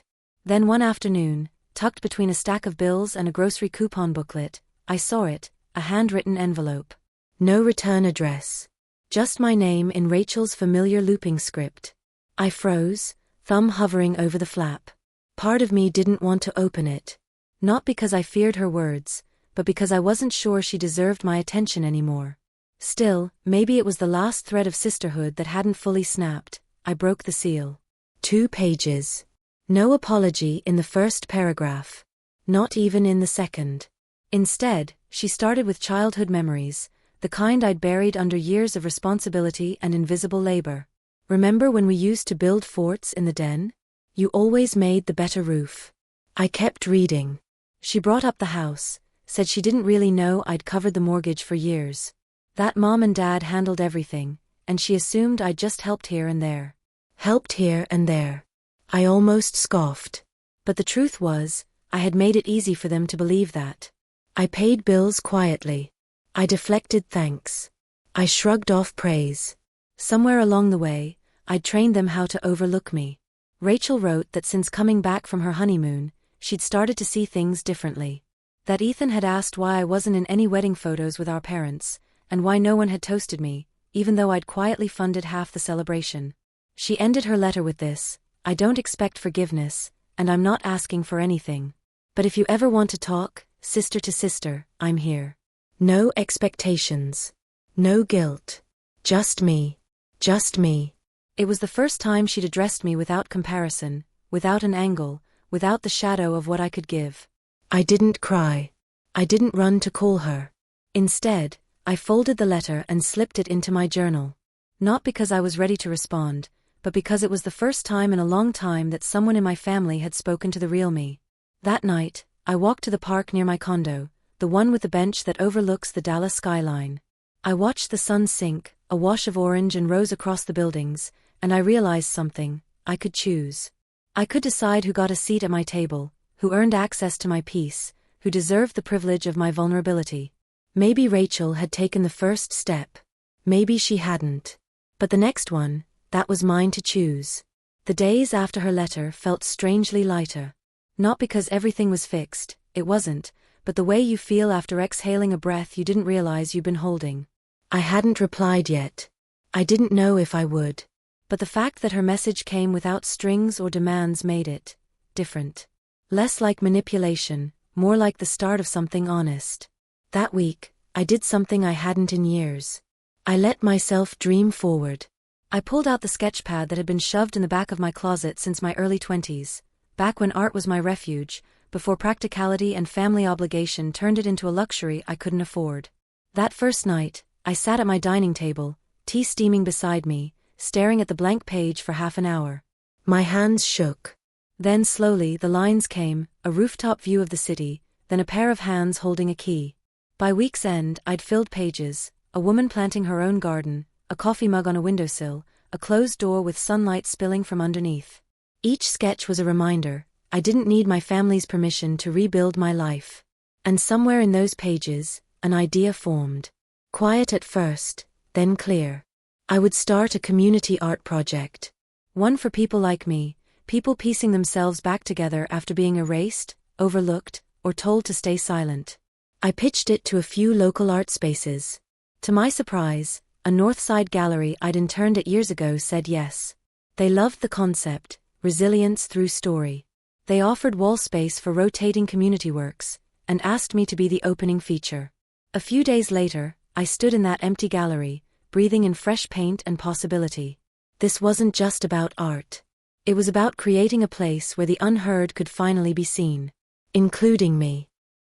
A: Then one afternoon, tucked between a stack of bills and a grocery coupon booklet, I saw it, a handwritten envelope. No return address. Just my name in Rachel's familiar looping script. I froze, thumb hovering over the flap. Part of me didn't want to open it. Not because I feared her words, but because I wasn't sure she deserved my attention anymore. Still, maybe it was the last thread of sisterhood that hadn't fully snapped. I broke the seal. 2 pages. No apology in the first paragraph. Not even in the second. Instead, she started with childhood memories, the kind I'd buried under years of responsibility and invisible labor. "Remember when we used to build forts in the den? You always made the better roof." I kept reading. She brought up the house, said she didn't really know I'd covered the mortgage for years. That Mom and Dad handled everything, and she assumed I'd just helped here and there. Helped here and there. I almost scoffed. But the truth was, I had made it easy for them to believe that. I paid bills quietly. I deflected thanks. I shrugged off praise. Somewhere along the way, I'd trained them how to overlook me. Rachel wrote that since coming back from her honeymoon, she'd started to see things differently. That Ethan had asked why I wasn't in any wedding photos with our parents, and why no one had toasted me, even though I'd quietly funded half the celebration. She ended her letter with this: "I don't expect forgiveness, and I'm not asking for anything. But if you ever want to talk, sister to sister, I'm here. No expectations. No guilt. Just me. Just me." It was the first time she'd addressed me without comparison, without an angle, without the shadow of what I could give. I didn't cry. I didn't run to call her. Instead, I folded the letter and slipped it into my journal. Not because I was ready to respond, but because it was the first time in a long time that someone in my family had spoken to the real me. That night, I walked to the park near my condo, the one with the bench that overlooks the Dallas skyline. I watched the sun sink, a wash of orange and rose across the buildings, and I realized something: I could choose. I could decide who got a seat at my table, who earned access to my peace, who deserved the privilege of my vulnerability. Maybe Rachel had taken the first step. Maybe she hadn't. But the next one, that was mine to choose. The days after her letter felt strangely lighter. Not because everything was fixed, it wasn't, but the way you feel after exhaling a breath you didn't realize you'd been holding. I hadn't replied yet. I didn't know if I would. But the fact that her message came without strings or demands made it different. Less like manipulation, more like the start of something honest. That week, I did something I hadn't in years. I let myself dream forward. I pulled out the sketch pad that had been shoved in the back of my closet since my early 20s, back when art was my refuge, before practicality and family obligation turned it into a luxury I couldn't afford. That first night, I sat at my dining table, tea steaming beside me, staring at the blank page for half an hour. My hands shook. Then slowly the lines came, a rooftop view of the city, then a pair of hands holding a key. By week's end, I'd filled pages: a woman planting her own garden, a coffee mug on a windowsill, a closed door with sunlight spilling from underneath. Each sketch was a reminder: I didn't need my family's permission to rebuild my life. And somewhere in those pages, an idea formed. Quiet at first, then clear. I would start a community art project. One for people like me, people piecing themselves back together after being erased, overlooked, or told to stay silent. I pitched it to a few local art spaces. To my surprise, a Northside gallery I'd interned at years ago said yes. They loved the concept: resilience through story. They offered wall space for rotating community works, and asked me to be the opening feature. A few days later, I stood in that empty gallery, breathing in fresh paint and possibility. This wasn't just about art. It was about creating a place where the unheard could finally be seen. Including me.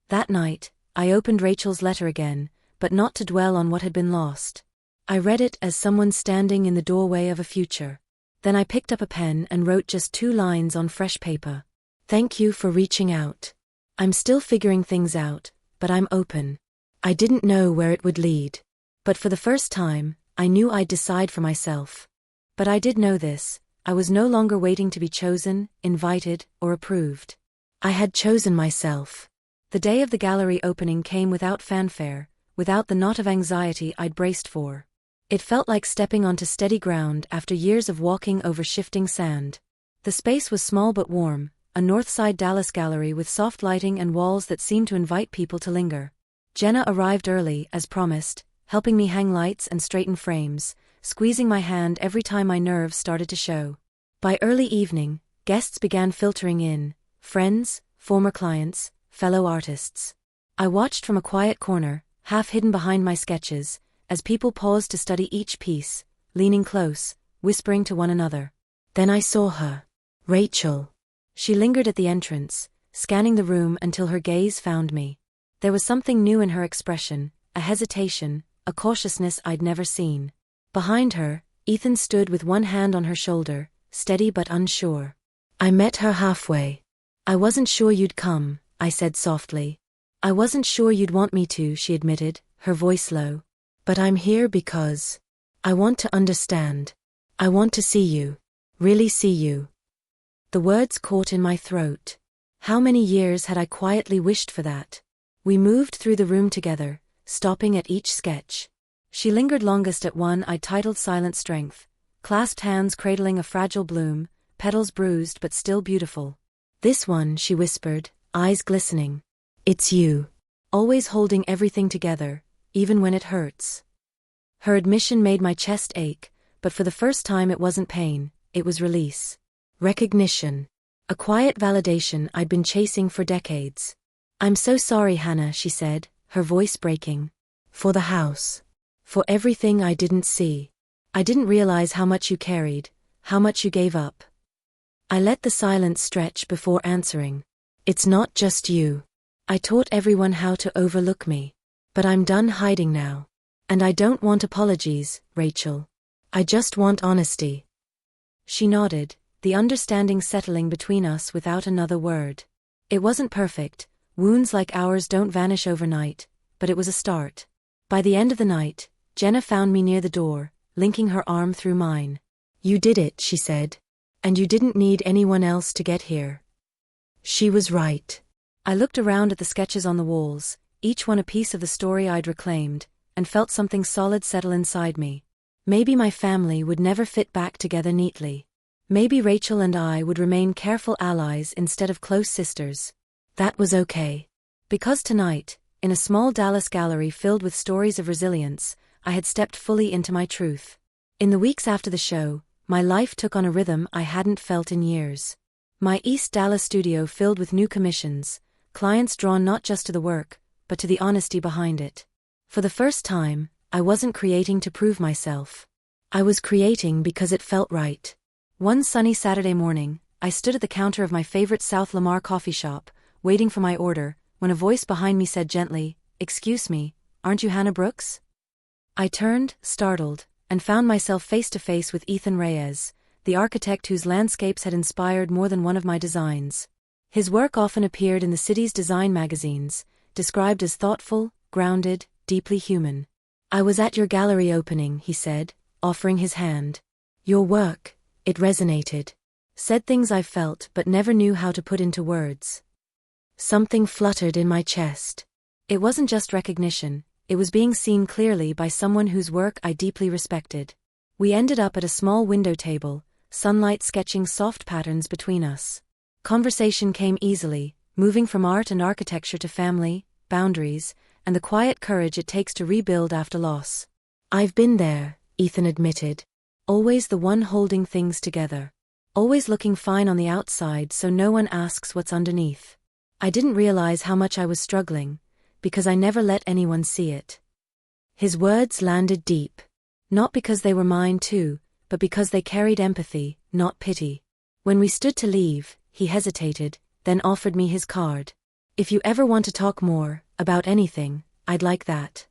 A: That night, I opened Rachel's letter again, but not to dwell on what had been lost. I read it as someone standing in the doorway of a future. Then I picked up a pen and wrote just 2 lines on fresh paper. Thank you for reaching out. I'm still figuring things out, but I'm open. I didn't know where it would lead. But for the first time, I knew I'd decide for myself. But I did know this: I was no longer waiting to be chosen, invited, or approved. I had chosen myself. The day of the gallery opening came without fanfare, without the knot of anxiety I'd braced for. It felt like stepping onto steady ground after years of walking over shifting sand. The space was small but warm, a Northside Dallas gallery with soft lighting and walls that seemed to invite people to linger. Jenna arrived early, as promised, helping me hang lights and straighten frames, squeezing my hand every time my nerves started to show. By early evening, guests began filtering in: friends, former clients, fellow artists. I watched from a quiet corner, half hidden behind my sketches, as people paused to study each piece, leaning close, whispering to one another. Then I saw her. Rachel. She lingered at the entrance, scanning the room until her gaze found me. There was something new in her expression, a hesitation, a cautiousness I'd never seen. Behind her, Ethan stood with one hand on her shoulder, steady but unsure. I met her halfway. I wasn't sure you'd come, I said softly. I wasn't sure you'd want me to, she admitted, her voice low. But I'm here because I want to understand. I want to see you. Really see you. The words caught in my throat. How many years had I quietly wished for that? We moved through the room together, stopping at each sketch. She lingered longest at one I'd titled Silent Strength, clasped hands cradling a fragile bloom, petals bruised but still beautiful. This one, she whispered, eyes glistening. It's you. Always holding everything together, even when it hurts. Her admission made my chest ache, but for the first time it wasn't pain, it was release. Recognition. A quiet validation I'd been chasing for decades. I'm so sorry, Hannah, she said, her voice breaking. For the house. For everything I didn't see. I didn't realize how much you carried, how much you gave up. I let the silence stretch before answering. It's not just you. I taught everyone how to overlook me. But I'm done hiding now. And I don't want apologies, Rachel. I just want honesty. She nodded, the understanding settling between us without another word. It wasn't perfect, wounds like ours don't vanish overnight, but it was a start. By the end of the night, Jenna found me near the door, linking her arm through mine. You did it, she said. And you didn't need anyone else to get here. She was right. I looked around at the sketches on the walls, each one a piece of the story I'd reclaimed, and felt something solid settle inside me. Maybe my family would never fit back together neatly. Maybe Rachel and I would remain careful allies instead of close sisters. That was okay. Because tonight, in a small Dallas gallery filled with stories of resilience, I had stepped fully into my truth. In the weeks after the show, my life took on a rhythm I hadn't felt in years. My East Dallas studio filled with new commissions, clients drawn not just to the work, but to the honesty behind it. For the first time, I wasn't creating to prove myself. I was creating because it felt right. One sunny Saturday morning, I stood at the counter of my favorite South Lamar coffee shop, waiting for my order, when a voice behind me said gently, "Excuse me, aren't you Hannah Brooks?" I turned, startled, and found myself face to face with Ethan Reyes, the architect whose landscapes had inspired more than one of my designs. His work often appeared in the city's design magazines, described as thoughtful, grounded, deeply human. "I was at your gallery opening," he said, offering his hand. "Your work, it resonated. Said things I felt but never knew how to put into words." Something fluttered in my chest. It wasn't just recognition, it was being seen clearly by someone whose work I deeply respected. We ended up at a small window table, sunlight sketching soft patterns between us. Conversation came easily, moving from art and architecture to family, boundaries, and the quiet courage it takes to rebuild after loss. "I've been there," Ethan admitted. "Always the one holding things together. Always looking fine on the outside so no one asks what's underneath." I didn't realize how much I was struggling, because I never let anyone see it. His words landed deep. Not because they were mine too, but because they carried empathy, not pity. When we stood to leave, he hesitated, then offered me his card. "If you ever want to talk more, about anything, I'd like that."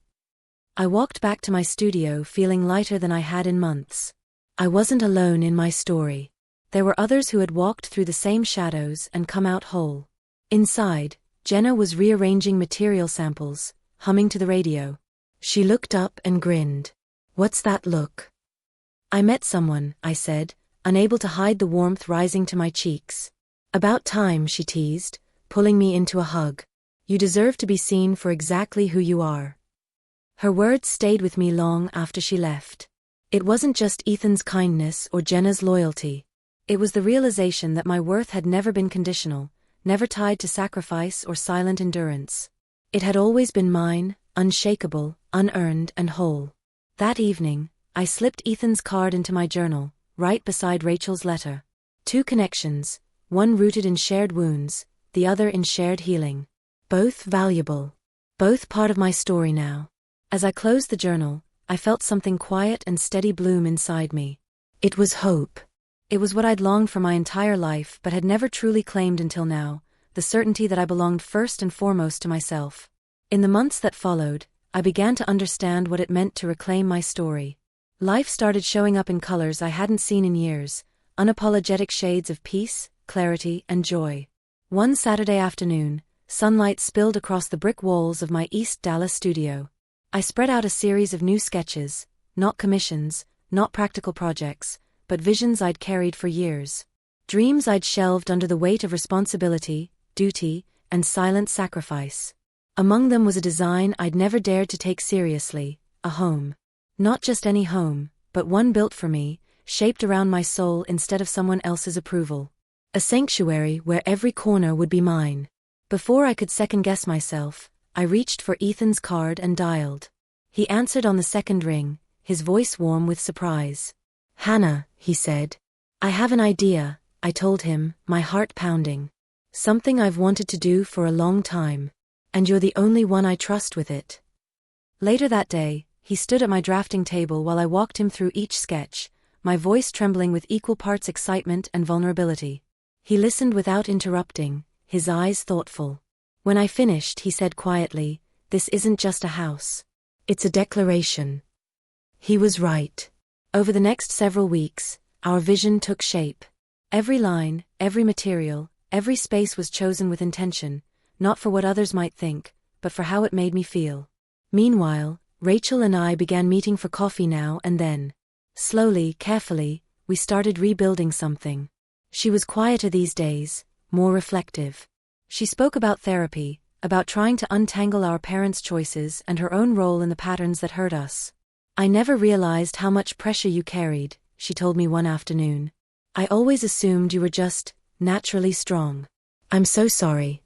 A: I walked back to my studio feeling lighter than I had in months. I wasn't alone in my story. There were others who had walked through the same shadows and come out whole. Inside, Jenna was rearranging material samples, humming to the radio. She looked up and grinned. "What's that look?" "I met someone," I said, unable to hide the warmth rising to my cheeks. "About time," she teased, pulling me into a hug. "You deserve to be seen for exactly who you are." Her words stayed with me long after she left. It wasn't just Ethan's kindness or Jenna's loyalty. It was the realization that my worth had never been conditional, never tied to sacrifice or silent endurance. It had always been mine, unshakable, unearned, and whole. That evening, I slipped Ethan's card into my journal, right beside Rachel's letter. 2 connections, one rooted in shared wounds, the other in shared healing. Both valuable. Both part of my story now. As I closed the journal, I felt something quiet and steady bloom inside me. It was hope. It was what I'd longed for my entire life but had never truly claimed until now, the certainty that I belonged first and foremost to myself. In the months that followed, I began to understand what it meant to reclaim my story. Life started showing up in colors I hadn't seen in years, unapologetic shades of peace, clarity, and joy. One Saturday afternoon, sunlight spilled across the brick walls of my East Dallas studio. I spread out a series of new sketches, not commissions, not practical projects, but visions I'd carried for years. Dreams I'd shelved under the weight of responsibility, duty, and silent sacrifice. Among them was a design I'd never dared to take seriously, a home. Not just any home, but one built for me, shaped around my soul instead of someone else's approval. A sanctuary where every corner would be mine. Before I could second-guess myself, I reached for Ethan's card and dialed. He answered on the second ring, his voice warm with surprise. "Hannah," he said. "I have an idea," I told him, my heart pounding. "Something I've wanted to do for a long time. And you're the only one I trust with it." Later that day, he stood at my drafting table while I walked him through each sketch, my voice trembling with equal parts excitement and vulnerability. He listened without interrupting, his eyes thoughtful. When I finished, he said quietly, "This isn't just a house. It's a declaration." He was right. Over the next several weeks, our vision took shape. Every line, every material, every space was chosen with intention, not for what others might think, but for how it made me feel. Meanwhile, Rachel and I began meeting for coffee now and then. Slowly, carefully, we started rebuilding something. She was quieter these days, more reflective. She spoke about therapy, about trying to untangle our parents' choices and her own role in the patterns that hurt us. "I never realized how much pressure you carried," she told me one afternoon. "I always assumed you were just naturally strong. I'm so sorry."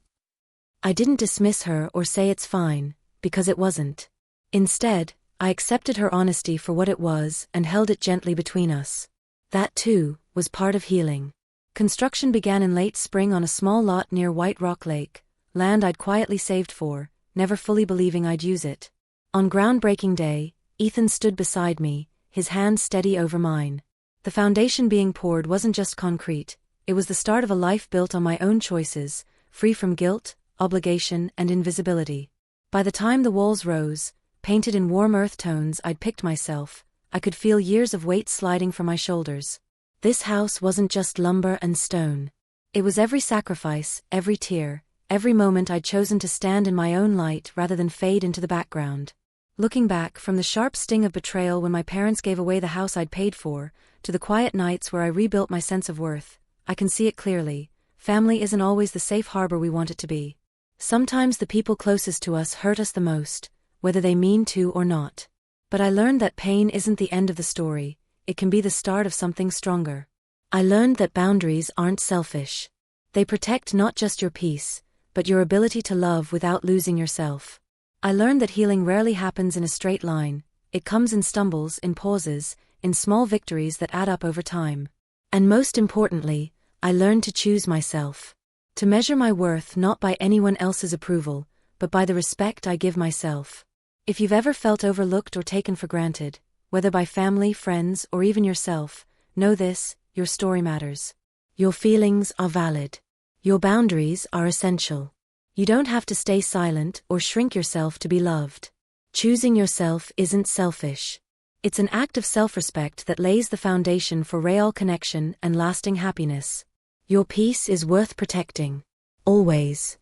A: I didn't dismiss her or say it's fine, because it wasn't. Instead, I accepted her honesty for what it was and held it gently between us. That, too, was part of healing. Construction began in late spring on a small lot near White Rock Lake, land I'd quietly saved for, never fully believing I'd use it. On groundbreaking day, Ethan stood beside me, his hand steady over mine. The foundation being poured wasn't just concrete, it was the start of a life built on my own choices, free from guilt, obligation, and invisibility. By the time the walls rose, painted in warm earth tones I'd picked myself, I could feel years of weight sliding from my shoulders. This house wasn't just lumber and stone. It was every sacrifice, every tear, every moment I'd chosen to stand in my own light rather than fade into the background. Looking back, from the sharp sting of betrayal when my parents gave away the house I'd paid for, to the quiet nights where I rebuilt my sense of worth, I can see it clearly. Family isn't always the safe harbor we want it to be. Sometimes the people closest to us hurt us the most, whether they mean to or not. But I learned that pain isn't the end of the story, it can be the start of something stronger. I learned that boundaries aren't selfish. They protect not just your peace, but your ability to love without losing yourself. I learned that healing rarely happens in a straight line, it comes in stumbles, in pauses, in small victories that add up over time. And most importantly, I learned to choose myself. To measure my worth not by anyone else's approval, but by the respect I give myself. If you've ever felt overlooked or taken for granted, whether by family, friends, or even yourself, know this: your story matters. Your feelings are valid. Your boundaries are essential. You don't have to stay silent or shrink yourself to be loved. Choosing yourself isn't selfish. It's an act of self-respect that lays the foundation for real connection and lasting happiness. Your peace is worth protecting. Always.